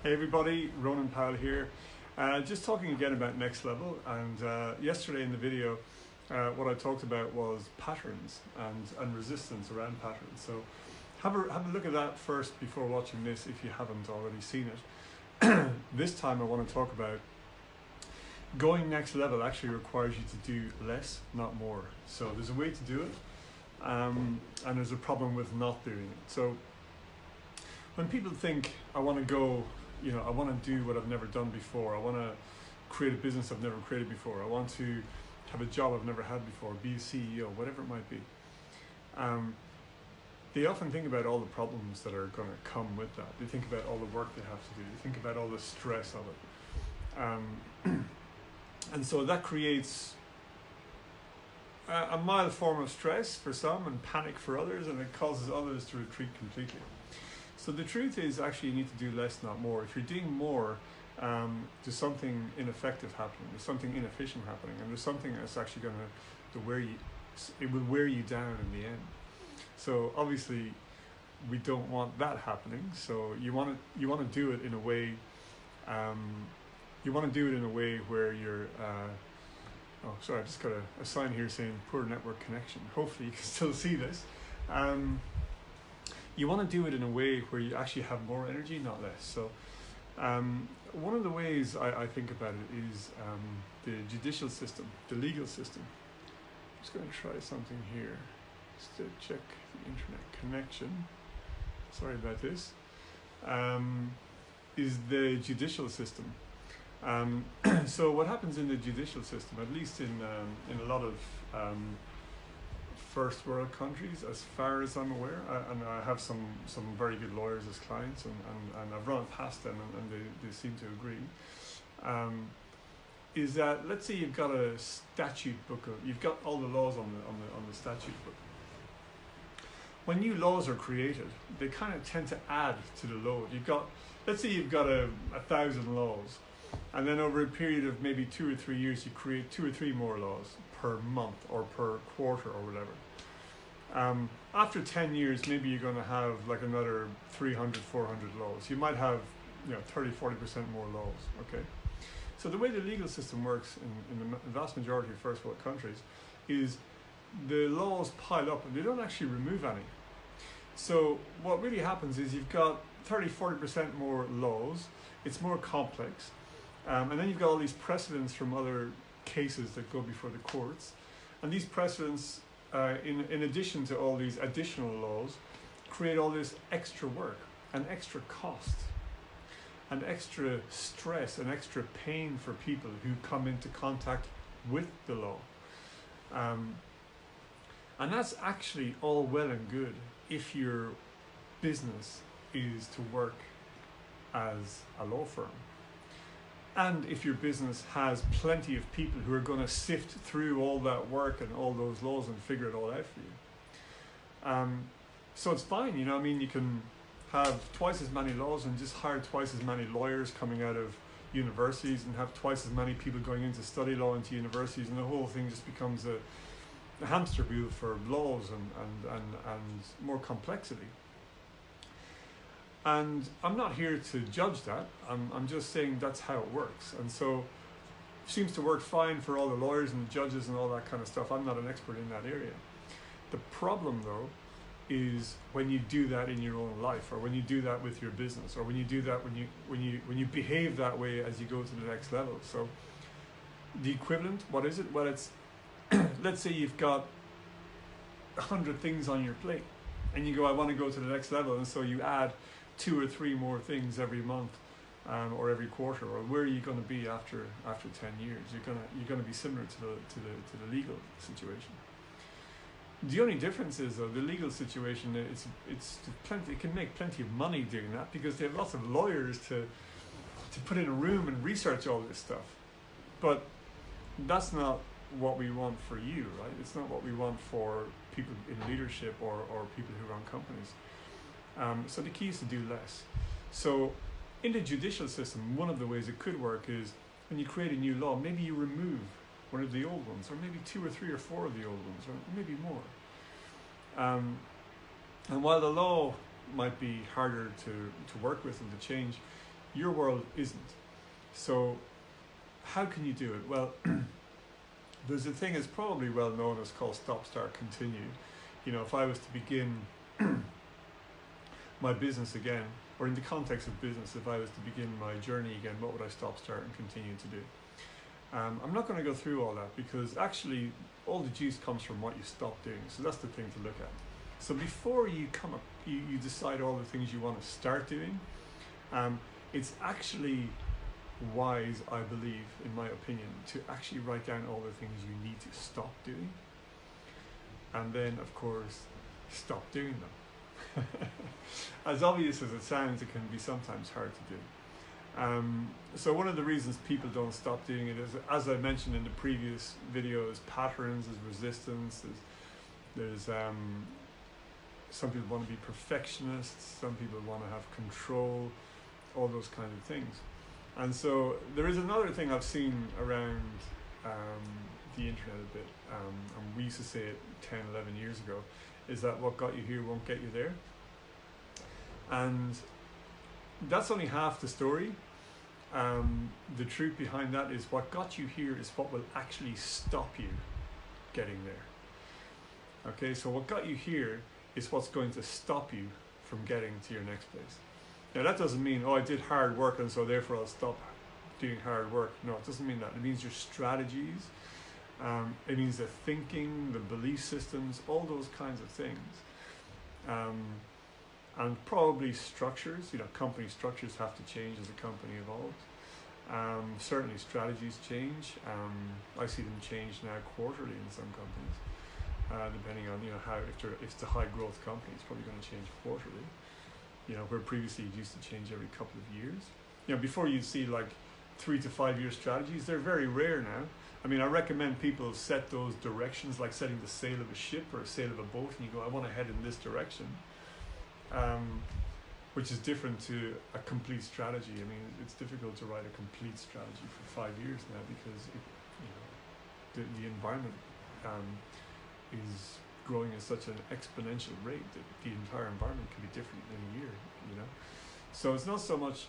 Hey everybody, Ronan Powell here. Just talking again about Next Level, and yesterday in the video what I talked about was patterns and resistance around patterns. So have a look at that first before watching this if you haven't already seen it. This time I want to talk about going next level actually requires you to do less, not more. So there's a way to do it, and there's a problem with not doing it. So when people think, I want to go, I want to do what I've never done before, I want to create a business I've never created before, I want to have a job I've never had before, be a CEO, whatever it might be, they often think about all the problems that are going to come with that. They think about all the work they have to do, they think about all the stress of it. And so that creates a mild form of stress for some and panic for others, and it causes others to retreat completely. So the truth is, actually, you need to do less, not more. If you're doing more, there's something ineffective happening, there's something inefficient happening, and there's something that's actually going to wear you, it will wear you down in the end. So obviously, we don't want that happening. So you want to do it in a way, where you're, oh, sorry, I just got a sign here saying poor network connection. Hopefully you can still see this. You want to do it in a way where you actually have more energy, not less. So one of the ways I think about it is the judicial system, the legal system. I'm just going to try something here just to check the internet connection. Sorry about this. Is the judicial system. So what happens in the judicial system, at least in a lot of first world countries, as far as I'm aware, and I have some very good lawyers as clients, and I've run it past them, and they seem to agree, is that, let's say you've got a statute book, you've got all the laws on the statute book. When new laws are created, they kind of tend to add to the load. Let's say you've got 1,000 laws, and then over a period of maybe 2 or 3 years, you create 2 or 3 more laws per month or per quarter or whatever. After 10 years, maybe you're going to have like another 300, 400 laws. You might have 30, 40% more laws, okay? So the way the legal system works in the vast majority of first world countries is the laws pile up and they don't actually remove any. So what really happens is you've got 30, 40% more laws, it's more complex, and then you've got all these precedents from other cases that go before the courts, and these precedents, in addition to all these additional laws, create all this extra work and extra cost and extra stress and extra pain for people who come into contact with the law. And that's actually all well and good if your business is to work as a law firm, and if your business has plenty of people who are going to sift through all that work and all those laws and figure it all out for you. So it's fine, you can have twice as many laws and just hire twice as many lawyers coming out of universities, and have twice as many people going in to study law into universities, and the whole thing just becomes a hamster wheel for laws and more complexity. And I'm not here to judge that. I'm just saying that's how it works. And so it seems to work fine for all the lawyers and the judges and all that kind of stuff. I'm not an expert in that area. The problem, though, is when you do that in your own life, or when you do that with your business, or when you do that when you behave that way as you go to the next level. So the equivalent, what is it? Well, it's let's say you've got 100 things on your plate, and you go, I want to go to the next level, and so you add 2 or 3 more things every month, or every quarter. Or where are you going to be after 10 years? You're going to be similar to the legal situation. The only difference is, though, the legal situation, it can make plenty of money doing that, because they have lots of lawyers to put in a room and research all this stuff. But that's not what we want for you, right? It's not what we want for people in leadership or people who run companies. So the key is to do less. So in the judicial system, one of the ways it could work is when you create a new law, maybe you remove one of the old ones, or maybe 2 or 3 or 4 of the old ones, or maybe more. And while the law might be harder to work with and to change, Your world isn't. So how can you do it? Well, there's a thing that's probably well known as called stop, start, continue. You know, if I was to begin my business again, or in the context of business, if I was to begin my journey again, what would I stop, start, and continue to do? I'm not going to go through all that because actually all the juice comes from what you stop doing. So that's the thing to look at. So before you come up, you decide all the things you want to start doing. It's actually wise, I believe, in my opinion, to actually write down all the things you need to stop doing. And then, of course, stop doing them. As obvious as it sounds, it can be sometimes hard to do. So one of the reasons people don't stop doing it is, as I mentioned in the previous video, is patterns, is resistance, there's some people want to be perfectionists, some people want to have control, all those kinds of things. And so there is another thing I've seen around the internet a bit, and we used to say it 10, 11 years ago, is that what got you here won't get you there. And that's only half the story. The truth behind that is what got you here is what will actually stop you getting there. Okay, so what got you here is what's going to stop you from getting to your next place. Now that doesn't mean, oh, I did hard work and so therefore I'll stop doing hard work. No, it doesn't mean that. It means your strategies, it means the thinking, the belief systems, all those kinds of things. And probably structures, you know, company structures have to change as a company evolves. Certainly strategies change. I see them change now quarterly in some companies, depending on, you know, how, if it's a high growth company, it's probably going to change quarterly. You know, where previously it used to change every couple of years. You know, before you'd see like 3 to 5 year strategies, they're very rare now. I mean, I recommend people set those directions, like setting the sail of a ship or a sail of a boat, and you go, I want to head in this direction, which is different to a complete strategy. I mean, it's difficult to write a complete strategy for 5 years now because it, you know, the environment is growing at such an exponential rate that the entire environment can be different in a year, you know. So it's not so much,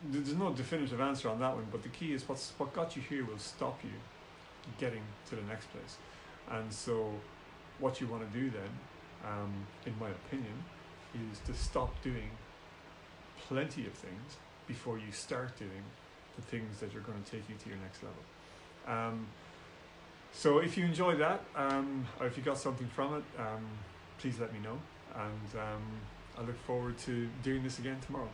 there's no definitive answer on that one, but the key is what got you here will stop you getting to the next place. And so what you want to do then, in my opinion, is to stop doing plenty of things before you start doing the things that are going to take you to your next level. So if you enjoyed that, or if you got something from it, please let me know. And I look forward to doing this again tomorrow.